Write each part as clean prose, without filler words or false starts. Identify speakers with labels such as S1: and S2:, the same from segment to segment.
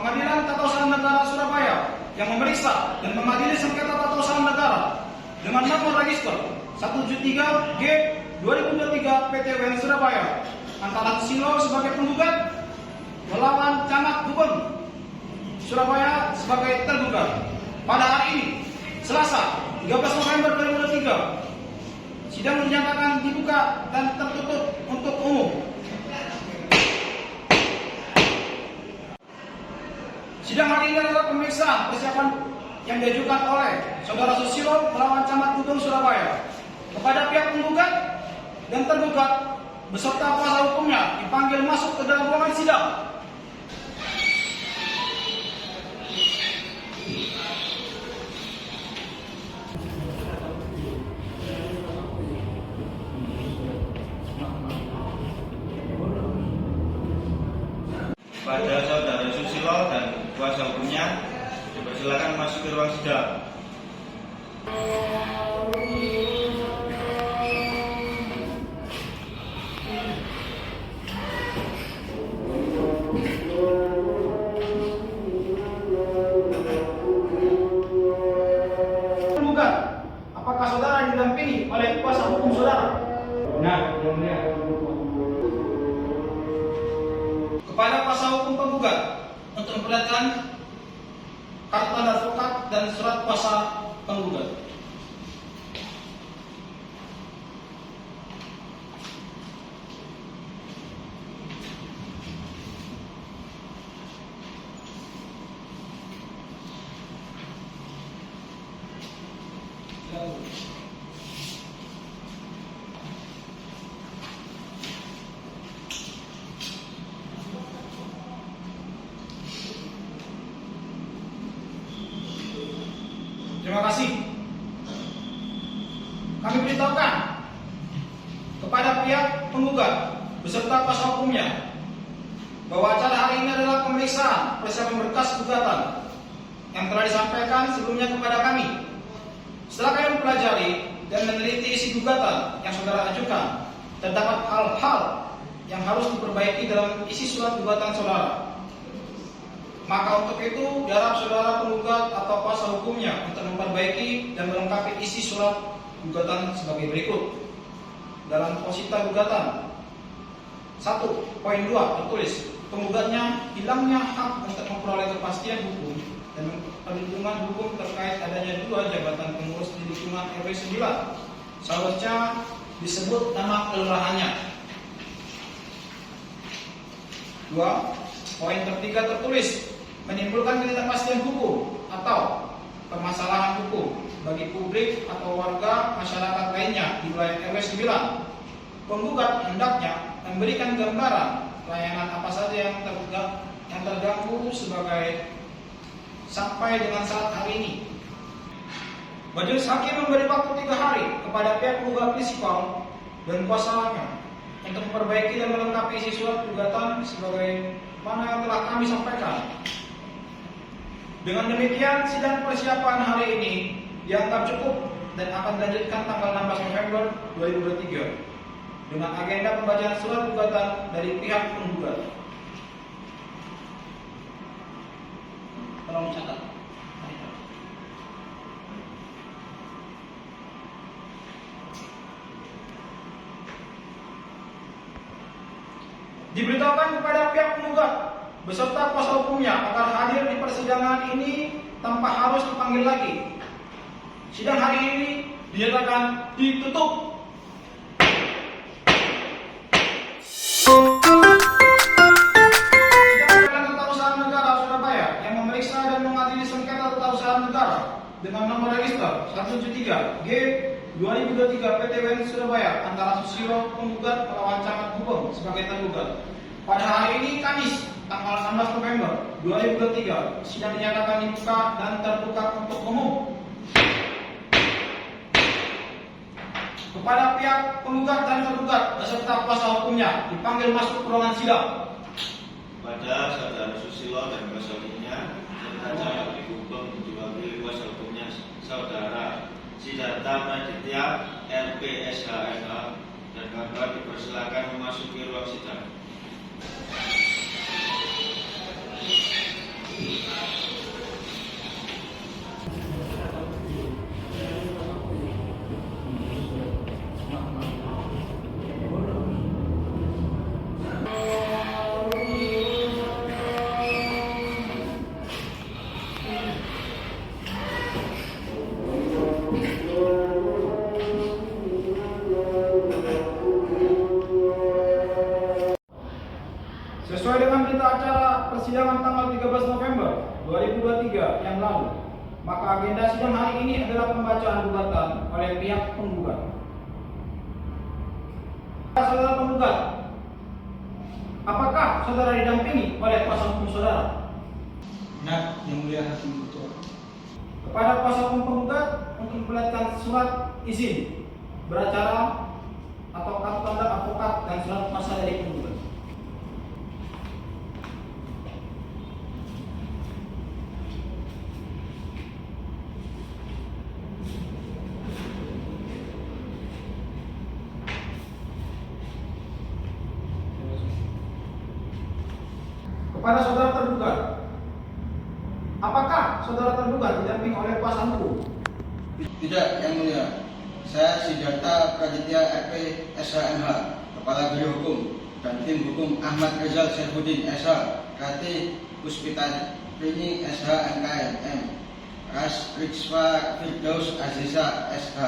S1: Pengadilan Tata Usaha Negara Surabaya yang memeriksa dan mengadili sengketa tata usaha negara dengan nomor register 173G 2023 PT WN Surabaya antara Susilo sebagai penggugat melawan Camat Gubeng Surabaya sebagai tergugat. Pada hari ini, Selasa 13 November 2023, sidang dinyatakan dibuka dan tertutup untuk umum. Sidang hari ini adalah pemeriksaan persiapan yang diajukan oleh Saudara Susilo melawan Camat Gubeng Surabaya kepada pihak penggugat dan tergugat beserta kuasa hukumnya dipanggil masuk ke dalam ruangan sidang.
S2: Pada Saudara Susilo dan kuasa hukumnya dipersilakan masuk ke ruang sidang.
S1: Penggugat, apakah saudara didampingi oleh kuasa hukum saudara?
S3: Benar, yang mulia.
S1: Kepada kuasa hukum penggugat untuk memperlihatkan kartu tanda advokat dan surat kuasa penggugat. Terima kasih. Kami beritahukan kepada pihak penggugat beserta kuasa hukumnya bahwa acara hari ini adalah pemeriksaan persiapan berkas gugatan yang telah disampaikan sebelumnya kepada kami. Setelah kami mempelajari dan meneliti isi gugatan yang saudara ajukan, terdapat hal-hal yang harus diperbaiki dalam isi surat gugatan saudara. Maka untuk itu diharap saudara penggugat atau kuasa hukumnya untuk memperbaiki dan melengkapi isi surat gugatan sebagai berikut. Dalam posita gugatan 1.2 tertulis penggugatnya hilangnya hak untuk memperoleh kepastian hukum dan perlindungan hukum terkait adanya dua jabatan pengurus di lingkungan RW 9. Seharusnya disebut nama kelurahannya. 2. Poin ketiga tertulis menimbulkan ketidakpastian hukum atau permasalahan hukum bagi publik atau warga masyarakat lainnya di wilayah RW 9. Penggugat hendaknya memberikan gambaran layanan apa saja yang terganggu sebagai sampai dengan saat hari ini. Majelis hakim memberi waktu 3 hari kepada pihak penggugat prinsipal dan kuasanya untuk memperbaiki dan melengkapi isi surat gugatan sebagai mana yang telah kami sampaikan. Dengan demikian, sidang persiapan hari ini dianggap cukup dan akan dilanjutkan tanggal 16 November 2023 dengan agenda pembacaan surat gugatan dari pihak penggugat. Tolong catat. Diberitahukan kepada pihak penggugat beserta kuasa hukumnya agar hadir di persidangan ini tanpa harus dipanggil lagi. Sidang hari ini dinyatakan ditutup. Sidang Tata Usaha Negara Surabaya yang memeriksa dan mengadili sengketa tata usaha negara dengan nomor register 173G 2023 PT WN Surabaya antara Susilo penggugat melawan Camat Gubeng sebagai tergugat. Pada hari ini Kamis tanggal 16 November 2023, sidang dinyatakan dibuka dan terbuka untuk umum. Kepada pihak penggugat dan tergugat beserta kuasa hukumnya dipanggil masuk ke ruangan sidang.
S2: Pada Saudara Susilo dan kuasa hukumnya serta Camat Gubeng diwakili kuasa hukumnya Saudara Siddhartha Praditya LPSHMH dan kawan dipersilakan memasuki ruang sidang.
S1: 2023 yang lalu. Maka agenda sidang hari ini adalah pembacaan gugatan oleh pihak penggugat. Saudara penggugat, apakah saudara didampingi oleh kuasa hukum saudara?
S3: Benar, yang mulia hakim ketua.
S1: Kepada kuasa hukum penggugat untuk memperlihatkan surat izin beracara atau kartu tanda advokat dan surat kuasa dari penggugat. Kepada saudara tergugat, apakah saudara tergugat didampingi oleh kuasa hukum?
S4: Tidak, yang mulia. Saya Siddhartha Praditya RP SHMH, Kepala Biro Hukum dan Tim Hukum Ahmad Rizal Saifuddin SH, KT Puspita Rini SH MKM, Ras Rixwa Firdaus Aziza SH.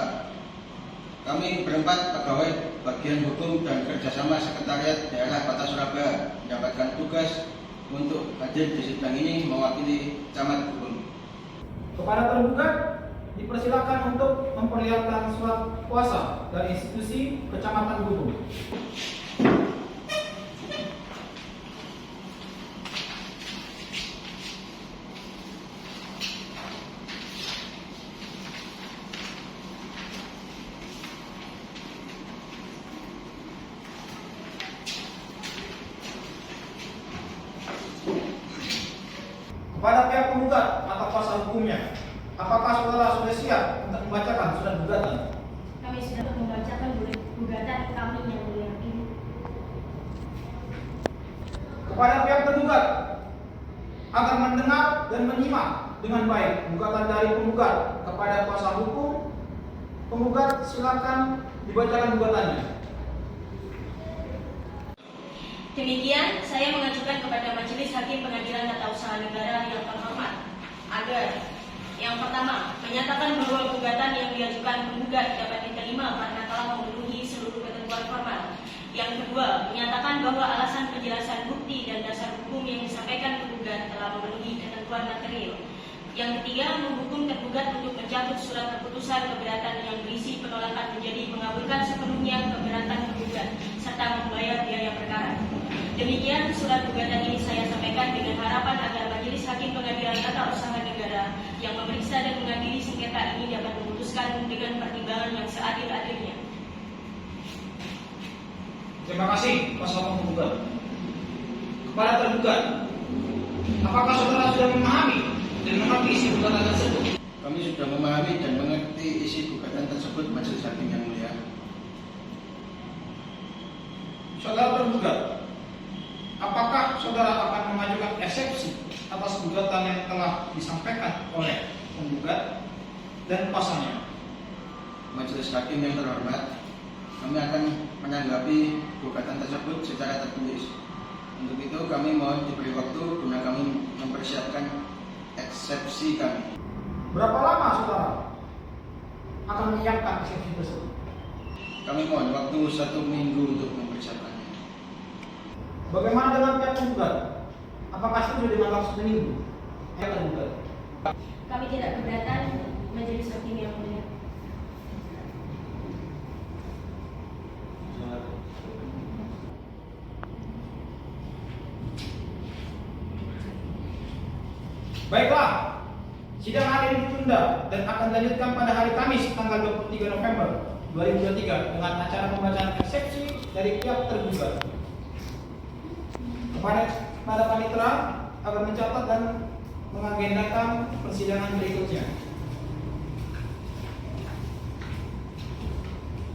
S4: Kami berempat pegawai bagian hukum dan kerjasama Sekretariat Daerah Kota Surabaya mendapatkan tugas untuk hadir di sidang ini mewakili Camat Hukum.
S1: Kepada tergugat dipersilakan untuk memperlihatkan surat kuasa dari institusi Kecamatan Gubeng. Kepada pihak penggugat atau kuasa hukumnya, apakah saudara sudah siap untuk membacakan surat gugatan?
S5: Kami sudah membacakan gugatan kami yang mulia.
S1: Kepada pihak tergugat agar mendengar dan menyimak dengan baik gugatan dari penggugat kepada kuasa hukum, penggugat silakan dibacakan gugatannya.
S5: Demikian, saya mengajukan kepada Majelis Hakim Pengadilan Tata Usaha Negara yang terhormat agar yang pertama, menyatakan bahwa gugatan yang diajukan penggugat dapat diterima karena telah memenuhi seluruh ketentuan formal. Yang kedua, menyatakan bahwa alasan penjelasan bukti dan dasar hukum yang disampaikan penggugat telah memenuhi ketentuan material. Yang ketiga, menghukum tergugat untuk mencabut surat keputusan keberatan yang berisi penolakan menjadi mengabulkan sepenuhnya keberatan penggugat serta membayar biaya perkara. Demikian surat gugatan ini saya sampaikan dengan harapan agar Majelis Hakim Pengadilan Tata Usaha Negara yang memeriksa dan mengadili sengketa ini dapat memutuskan dengan pertimbangan yang seadil-adilnya.
S1: Terima kasih kuasa hukum penggugat. Kepada tergugat, apakah saudara sudah memahami dan mengerti isi gugatan tersebut?
S4: Kami sudah memahami dan mengerti isi gugatan tersebut, Majelis Hakim yang mulia.
S1: Saudara tergugat, apakah saudara akan mengajukan eksepsi atas gugatan yang telah disampaikan oleh penggugat dan kuasanya?
S4: Majelis Hakim yang terhormat, kami akan menanggapi gugatan tersebut secara tertulis. Untuk itu kami mohon diberi waktu guna kami mempersiapkan eksepsi kami.
S1: Berapa lama saudara akan menyiapkan eksepsi tersebut?
S4: Kami mohon waktu 1 minggu untuk mempersiapkannya.
S1: Bagaimana dengan pihak penggugat? Apakah setuju dengan waktu seminggu? Pihak tergugat.
S5: Kami tidak keberatan, Majelis Hakim yang mulia.
S1: Baiklah, sidang hari ini ditunda dan akan dilanjutkan pada hari Kamis tanggal 23 November 2023 dengan acara pembacaan eksepsi dari pihak tergugat. Kepada panitera agar mencatat dan mengagendakan persidangan berikutnya.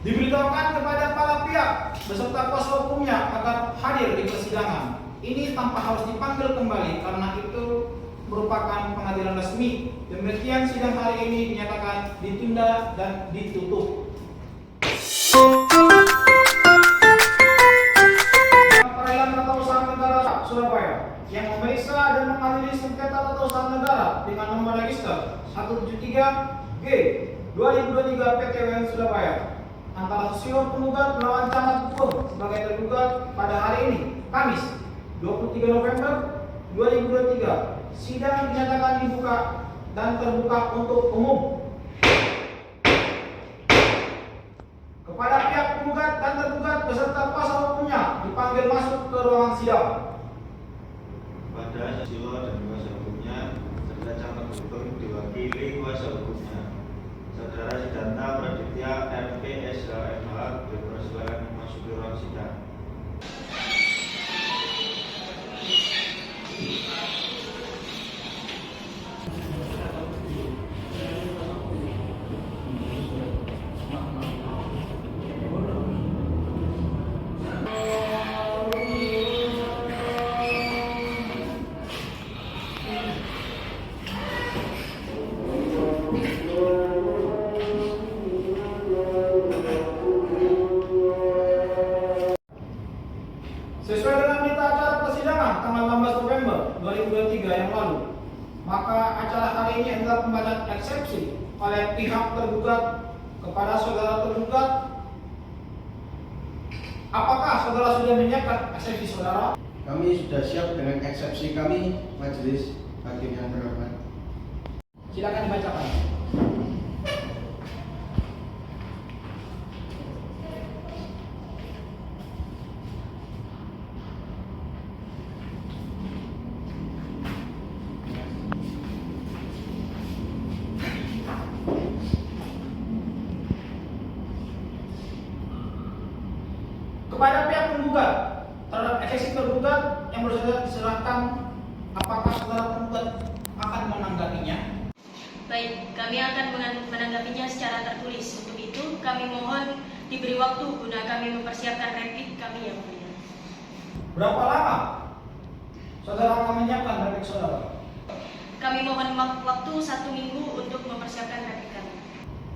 S1: Diberitahukan kepada para pihak beserta kuasa hukumnya agar hadir di persidangan. Ini tanpa harus dipanggil kembali karena itu merupakan pengadilan resmi. Demikian sidang hari ini dinyatakan ditunda dan ditutup. Peradilan Tata Usaha Negara Surabaya yang memeriksa dan mengadili sengketa tata usaha negara dengan nomor register 173 G 2023 PT WN Surabaya antara Susilo penggugat melawan Camat Hukum sebagai tergugat pada hari ini Kamis 23 November 2023 sidang dinyatakan dibuka dan terbuka untuk umum. Kepada pihak penggugat dan tergugat beserta kuasa hukumnya dipanggil masuk ke ruangan sidang.
S2: Kepada Susilo dan kuasa hukumnya serta camat hukum diwakili kuasa hukumnya Saudara Sidanta Praditya MP SHMH dipersilakan memasuki ruang sidang.
S1: Sesuai dengan berita acara persidangan tanggal 16 November 2023 yang lalu, maka acara hari ini adalah pembacaan eksepsi oleh pihak tergugat kepada saudara tergugat. Apakah saudara sudah menyiapkan eksepsi saudara?
S4: Kami sudah siap dengan eksepsi kami, Majelis Hakim yang terhormat.
S1: Silakan dibacakan. Kepada pihak penggugat terhadap eksepsi tergugat yang baru saja diserahkan, apakah saudara tergugat akan menanggapinya?
S5: Baik, kami akan menanggapinya secara tertulis. Untuk itu, kami mohon diberi waktu guna kami mempersiapkan replik kami yang mulia.
S1: Berapa lama saudara akan menyiapkan replik saudara?
S5: Kami mohon waktu 1 minggu untuk mempersiapkan replik kami.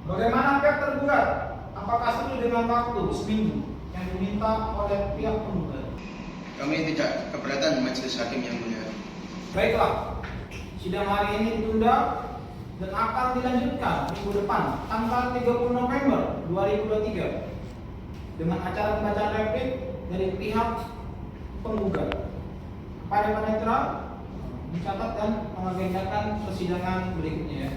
S1: Bagaimana pihak tergugat? Apakah setuju dengan waktu seminggu yang diminta oleh pihak penggugat?
S4: Kami tidak keberatan, Majelis Hakim yang mulia.
S1: Baiklah, sidang hari ini ditunda dan akan dilanjutkan minggu depan tanggal 30 November 2023 dengan acara pembacaan replik dari pihak penggugat. Kepada penetra dicatat dan mengagendakan persidangan berikutnya ya.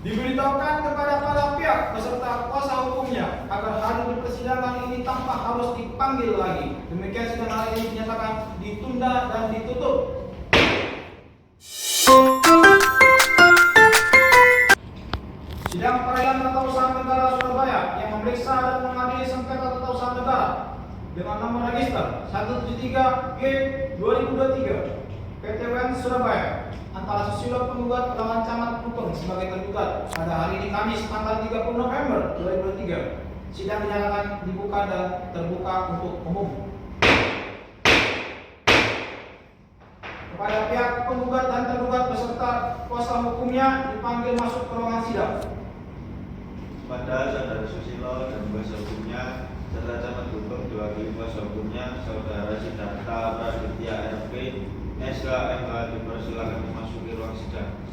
S1: Diberitahukan kepada para pihak beserta kuasa hukumnya agar hadir di persidangan ini tanpa harus dipanggil lagi. Demikian sidang hari ini dinyatakan ditunda dan ditutup. Sidang Peradilan Tata Usaha Negara Surabaya yang memeriksa dan mengadili sengketa tata usaha negara dengan nomor register 173G/2023 PT WN Surabaya antara Susilo penggugat lawan camat Kupeng sebagai tergugat pada hari ini Kamis tanggal 30 November 2023. Sidang dinyatakan dibuka dan terbuka untuk umum. Kepada pihak penggugat dan tergugat beserta kuasa hukumnya dipanggil masuk ke ruangan sidang.
S2: Kepada Saudara Susilo dan kuasa hukumnya serta camat hukum diwakili kuasa hukumnya Saudara Sidanta Praditya MP SHMH dipersilakan memasuki ruang sidang.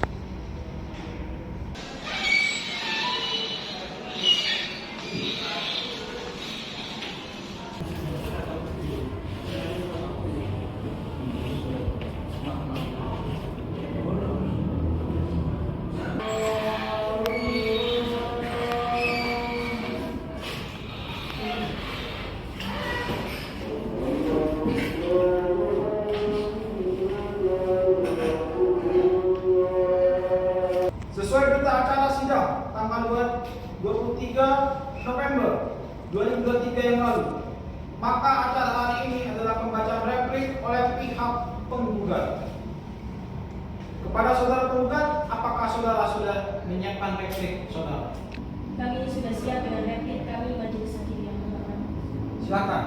S1: Sesuai berita acara sidang tanggal 23 November 2023 yang lalu, maka acara hari ini adalah pembacaan replik oleh pihak penggugat. Kepada saudara penggugat, apakah saudara sudah menyiapkan replik saudara?
S5: Kami sudah siap dengan replik kami, Majelis Hakim yang terhormat.
S1: Silakan.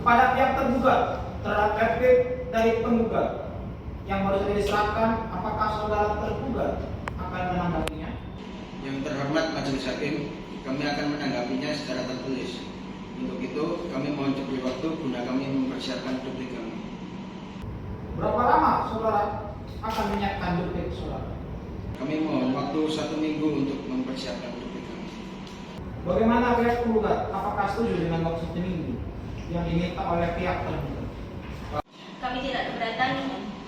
S1: Kepada pihak tergugat terhadap replik dari penggugat yang baru saja diserahkan, apakah saudara tergugat akan menanggapinya?
S4: Yang terhormat Majelis Hakim, kami akan menanggapinya secara tertulis. Untuk itu, kami mohon diberi waktu guna kami mempersiapkan duplik kami.
S1: Berapa lama saudara akan menyiapkan duplik saudara?
S4: Kami mohon waktu 1 minggu untuk mempersiapkan duplik kami.
S1: Bagaimana pihak penggugat? Apakah setuju dengan waktu 1 minggu yang diminta oleh pihak tergugat?
S5: Kami tidak keberatan,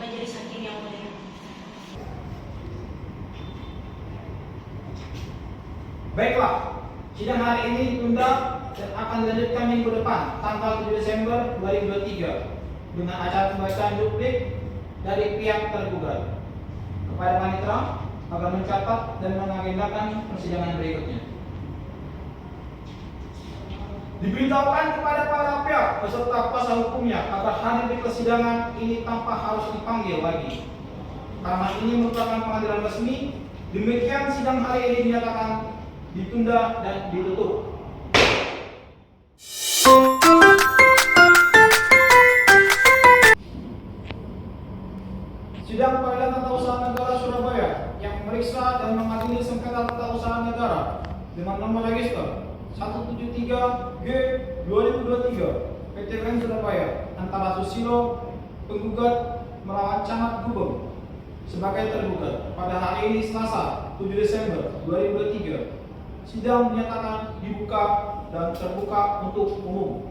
S5: Majelis Hakim yang mulia.
S1: Baiklah, sidang hari ini ditunda dan akan dilanjutkan minggu depan, tanggal 7 Desember 2023 dengan acara pembacaan duplik dari pihak tergugat. Kepada panitera agar mencatat dan mengagendakan persidangan berikutnya. Diberitahukan kepada para pihak beserta kuasa hukumnya agar hadir di persidangan ini tanpa harus dipanggil lagi. Karena ini merupakan pengadilan resmi, demikian sidang hari ini dinyatakan ditunda dan ditutup. Sidang Pengadilan Tata Usaha Negara Surabaya yang memeriksa dan mengadili sengketa tata usaha negara dengan nomor register 173G/2023 PT Ren Surabaya antara Susilo penggugat melawan Camat Gubeng sebagai tergugat pada hari ini Selasa 7 Desember 2023. Sidang dinyatakan dibuka dan terbuka untuk umum.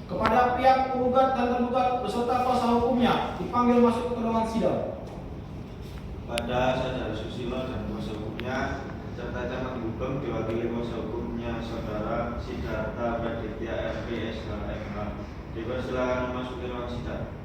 S1: Kepada pihak penggugat dan tergugat beserta kuasa hukumnya dipanggil masuk ke ruangan sidang.
S2: Pada saudara Susilo dan kuasa hukumnya serta Camat Gubeng diwakili kuasa hukumnya saudara Sidarta Praditya MP SHMH. Dipersilakan memasuki ruang sidang.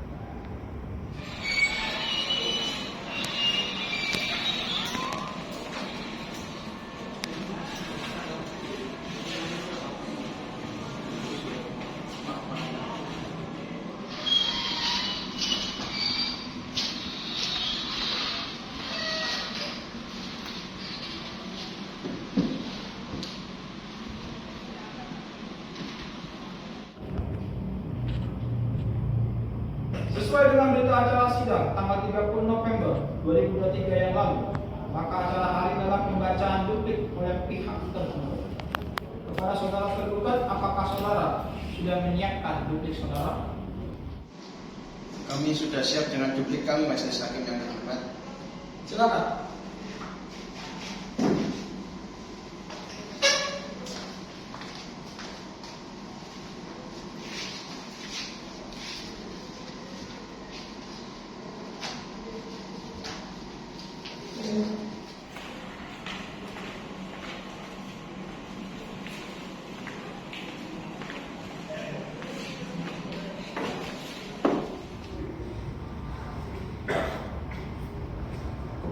S1: Sesuai dengan berita acara sidang tanggal 30 November 2023 yang lalu, maka acara hari adalah pembacaan duplik oleh pihak tergugat. Kepada saudara tergugat, apakah saudara sudah menyiapkan duplik saudara?
S4: Kami sudah siap dengan duplik kami, Majelis Hakim yang terhormat.
S1: Silakan.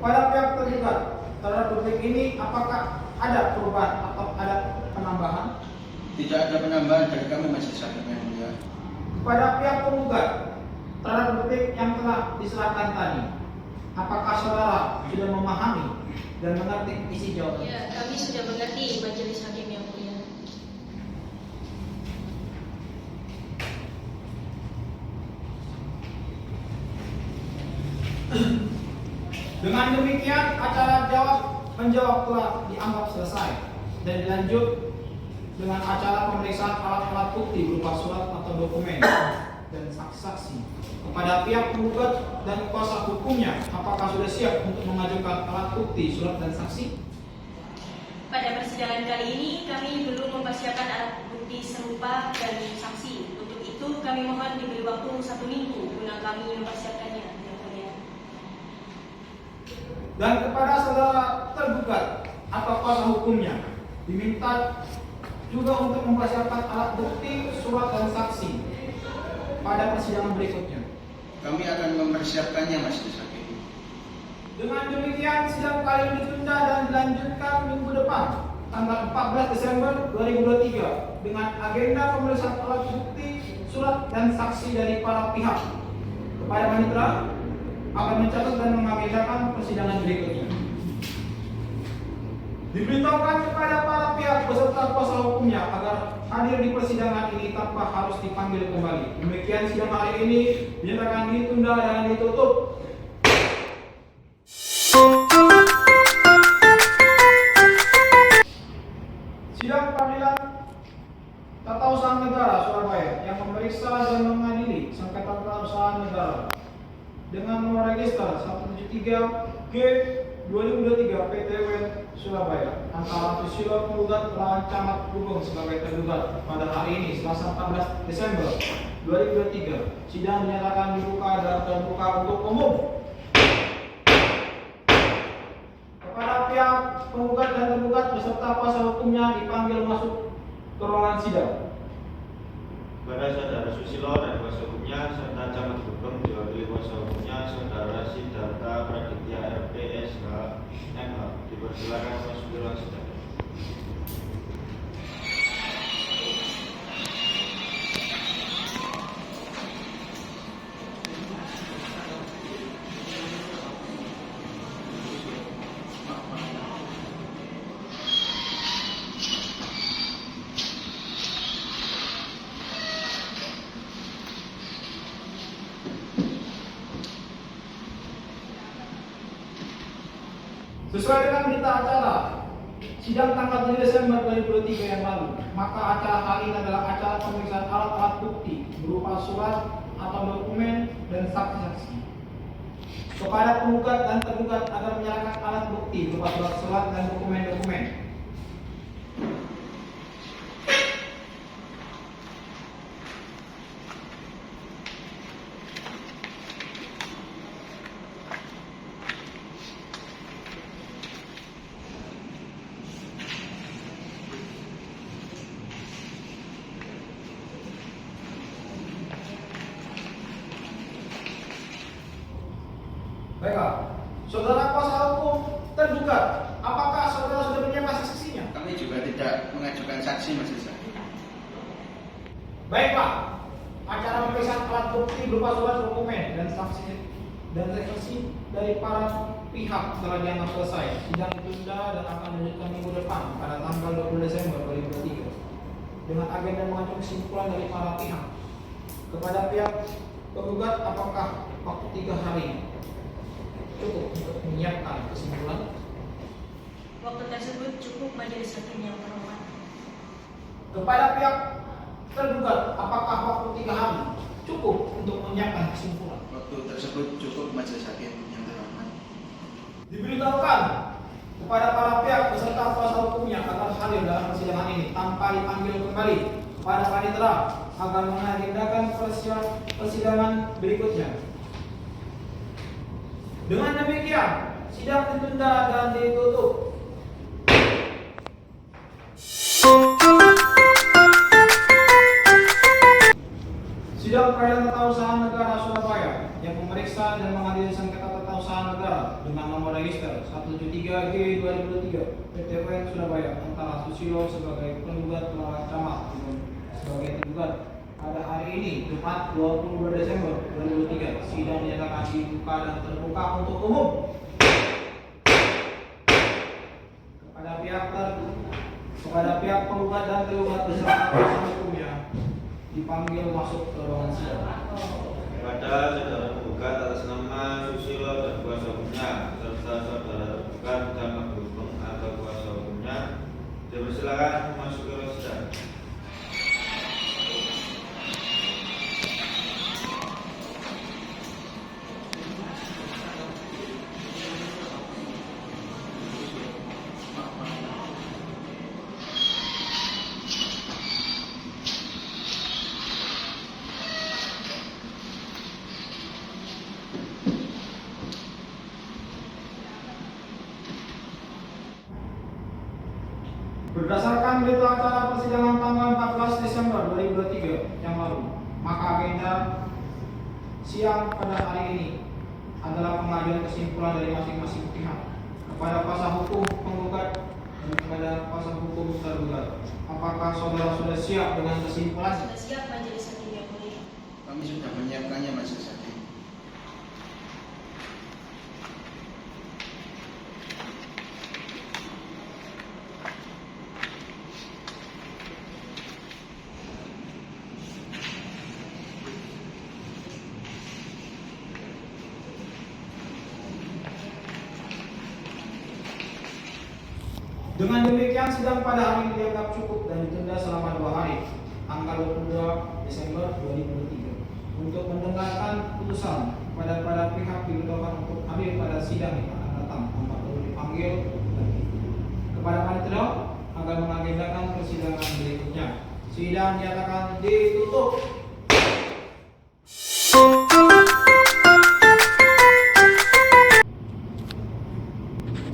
S1: Kepada pihak tergugat terhadap duplik ini, apakah ada perubahan atau ada penambahan?
S4: Tidak ada penambahan dari kami, Majelis Hakim yang mulia.
S1: Kepada pihak penggugat terhadap duplik yang telah diserahkan tadi, apakah saudara sudah memahami dan mengerti isi jawaban?
S5: Ya, kami sudah mengerti, Majelis Hakim yang mulia.
S1: Dengan demikian, acara jawab menjawab telah dianggap selesai dan dilanjut dengan acara pemeriksaan alat-alat bukti berupa surat atau dokumen dan saksi-saksi. Kepada pihak penggugat dan kuasa hukumnya, apakah sudah siap untuk mengajukan alat bukti, surat dan saksi?
S5: Pada persidangan kali ini, kami belum mempersiapkan alat bukti serupa dan saksi. Untuk itu, kami mohon diberi waktu 1 minggu guna kami mempersiapkannya. Yang mulia.
S1: Dan kepada saudara tergugat atau kuasa hukumnya diminta juga untuk mempersiapkan alat bukti, surat dan saksi pada persidangan berikutnya.
S4: Kami akan mempersiapkannya, Majelis Hakim.
S1: Dengan demikian, sidang kali ini ditunda dan dilanjutkan minggu depan, tanggal 14 Desember 2023 dengan agenda pemeriksaan alat bukti, surat dan saksi dari para pihak. Kepada panitera akan mencatat dan mengagendakan persidangan berikutnya. Diberitahukan kepada para pihak beserta kuasa hukumnya agar hadir di persidangan ini tanpa harus dipanggil kembali. Demikian sidang hari ini dinyatakan ditunda dan ditutup. 2023 PT UN Surabaya antara Susilo penggugat melawan Camat Gubeng sebagai tergugat pada hari ini Selasa 14 Desember 2023. Sidang dinyatakan dibuka dan terbuka untuk umum. Kepada pihak penggugat dan tergugat beserta kuasa hukumnya dipanggil masuk ke ruangan sidang.
S2: Kepada Saudara Susilo dan kuasa hukumnya serta Camat Gubeng diwakili kuasa hukumnya Saudara Siddharta Praditya RPSH MH dipersilakan memasuki ruang sidang.
S1: Sesuai dengan berita acara sidang tanggal 7 Desember 2023 yang lalu, maka acara hari ini adalah acara pemeriksaan alat-alat bukti berupa surat atau dokumen dan saksi-saksi. Kepada penggugat dan tergugat agar menyerahkan alat bukti berupa surat dan dokumen-dokumen. Baiklah, saudara kuasa hukum tergugat, apakah saudara sudah menyiapkan saksinya?
S4: Kami juga tidak mengajukan saksi Majelis Hakim.
S1: Baiklah, acara pemeriksaan alat bukti berupa surat dokumen dan saksi dari para pihak telah dianggap selesai. Sidang ditunda dan akan dilanjutkan minggu depan pada tanggal 20 Desember 2023 dengan agenda mengacu kesimpulan dari para pihak. Kepada pihak penggugat, apakah waktu 3 hari cukup untuk menyiapkan kesimpulan?
S5: Waktu tersebut cukup Majelis Hakim yang terhormat.
S1: Kepada pihak tergugat, apakah waktu 3 hari cukup untuk menyiapkan kesimpulan?
S4: Waktu tersebut cukup Majelis Hakim yang terhormat.
S1: Diberitahukan kepada para pihak beserta kuasa hukumnya agar hadir dalam persidangan ini tanpa dipanggil kembali kepada panitera agar mengagendakan persidangan berikutnya. Dengan demikian, sidang ditunda dan ditutup. Sidang Peradilan Tata Usaha Negara Surabaya yang memeriksa dan mengadili sengketa tata usaha negara dengan nomor register 173G 2023 PT UN Surabaya antara Susilo sebagai penggugat melawan Camat sebagai tergugat pada hari ini Jumat 22 Desember 2023. Sidang dinyatakan dibuka dan terbuka untuk umum. Kepada pihak penggugat dan tergugat beserta kuasa hukumnya dipanggil masuk ke ruangan sidang.
S2: Kepada saudara penggugat atas nama Susilo dan kuasa hukumnya serta saudara tergugat Camat Gubeng atau kuasa hukumnya dipersilakan memasuki ruang sidang.
S1: Berdasarkan berita acara persidangan tanggal 14 Desember 2023 yang lalu, maka agenda siang pada hari ini adalah pengajuan kesimpulan dari masing-masing pihak kepada kuasa hukum penggugat dan kepada kuasa hukum tergugat. Apakah saudara sudah siap dengan kesimpulan?
S5: Sudah siap Majelis Hakim yang mulia.
S4: Kami sudah menyiapkannya Majelis Hakim.
S1: Dengan demikian, sidang pada hari ini dianggap cukup dan ditunda selama 2 hari, tanggal 22 Desember 2023, untuk mendengarkan putusan kepada pihak diberitahukan untuk hadir pada sidang yang akan datang. datang tanpa perlu dipanggil kepada panitia agar mengagendakan persidangan berikutnya. Sidang dinyatakan ditutup.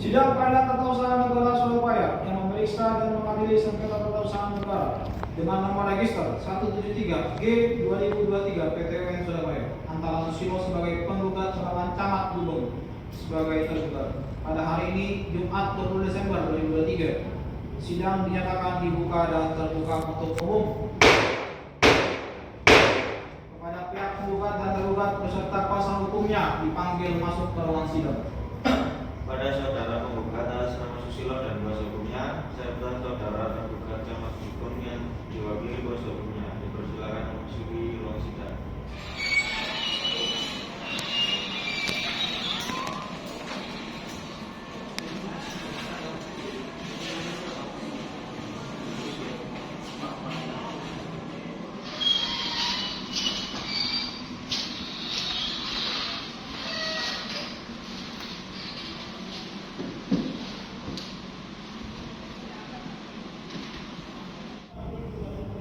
S1: Sidang Pengadilan Tata Usaha Negara Surabaya yang memeriksa dan mengadili sengketa tata usaha negara dengan nomor register 173 G 2023 PT UN Surabaya antara Susilo sebagai penggugat melawan Camat Gubeng sebagai tergugat. Pada hari ini Jumat 20 Desember 2023 sidang dinyatakan dibuka dan terbuka untuk umum. Kepada pihak penggugat dan tergugat beserta kuasa hukumnya dipanggil masuk ke ruang sidang.
S2: Pada saudara penggugat atas nama Susilo dan kuasa hukumnya, serta saudara tergugat Camat Gubeng yang diwakili kuasa hukumnya, dipersilakan memasuki ruang sidang.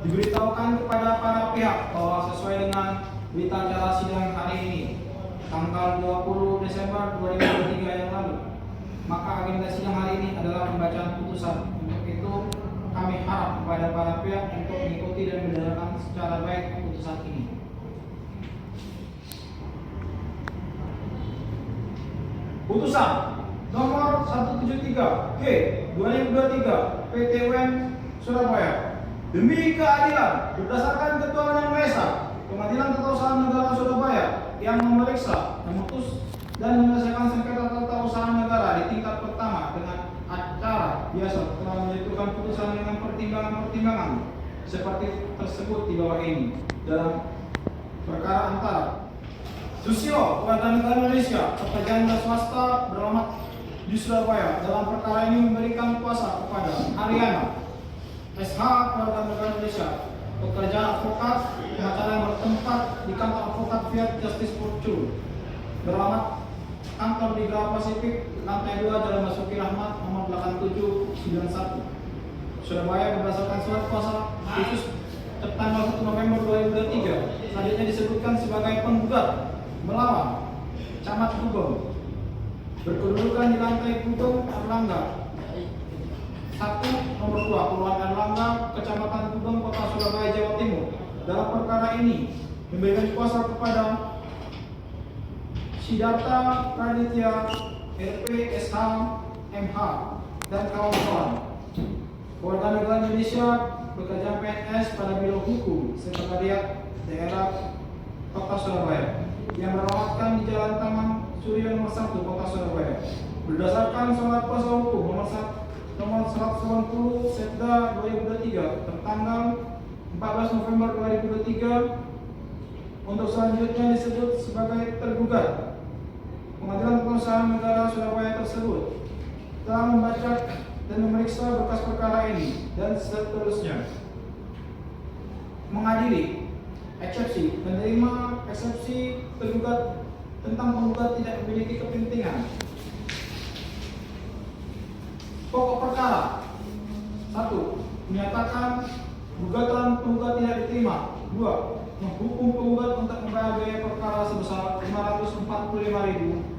S1: Diberitahukan kepada para pihak bahwa sesuai dengan berita acara sidang hari ini tanggal 20 Desember 2023 yang lalu, maka agenda sidang hari ini adalah pembacaan putusan. Untuk itu kami harap kepada para pihak untuk mengikuti dan mendengarkan secara baik putusan ini. Putusan nomor 173 G 2023 PT UN Surabaya. Demi keadilan berdasarkan ketuhanan yang Maha Esa, Pengadilan Tata Usaha Negara Surabaya yang memeriksa, memutus dan menyelesaikan sengketa tata usaha negara di tingkat pertama dengan acara biasa telah menjatuhkan putusan dengan pertimbangan-pertimbangan seperti tersebut di bawah ini dalam perkara antara Susilo Warga Negara Indonesia pekerjaan swasta beralamat di Surabaya dalam perkara ini memberikan kuasa kepada Ariana SH Warga Negara Indonesia pekerjaan advokat pengacara yang bertempat di kantor advokat Fiat Justice Fortune beralamat kantor di Geraha Pasifik lantai 2 Jalan Basuki Rahmat nomor 8791 Surabaya berdasarkan surat kuasa khusus tanggal 1 November 2023 selanjutnya disebutkan sebagai penggugat melawan Camat Gubeng berkedudukan di lantai Gubeng Erlangga 1 nomor 2 Kelurahan Erlangga Kecamatan Gubeng Kota Surabaya Jawa Timur. Dalam perkara ini memberikan kuasa kepada Sidarta Praditya RP SH MH dan kawan-kawan warga negara Indonesia bekerja PNS pada Biro Hukum Sekretariat Daerah Kota Surabaya yang beralamatkan di Jalan Taman Surya nomor 1 Kota Surabaya berdasarkan surat kuasa hukum nomor 190 Setda 2023 tertanggal 14 November 2023 untuk selanjutnya disebut sebagai tergugat. Pengadilan Tata Usaha Negara Surabaya tersebut telah membaca dan memeriksa berkas perkara ini dan seterusnya mengadili eksepsi menerima eksepsi tergugat tentang penggugat tidak memiliki kepentingan. Pokok perkara 1. Menyatakan gugatan penggugat tidak diterima. 2. Menghukum penggugat untuk membayar biaya perkara sebesar 545.000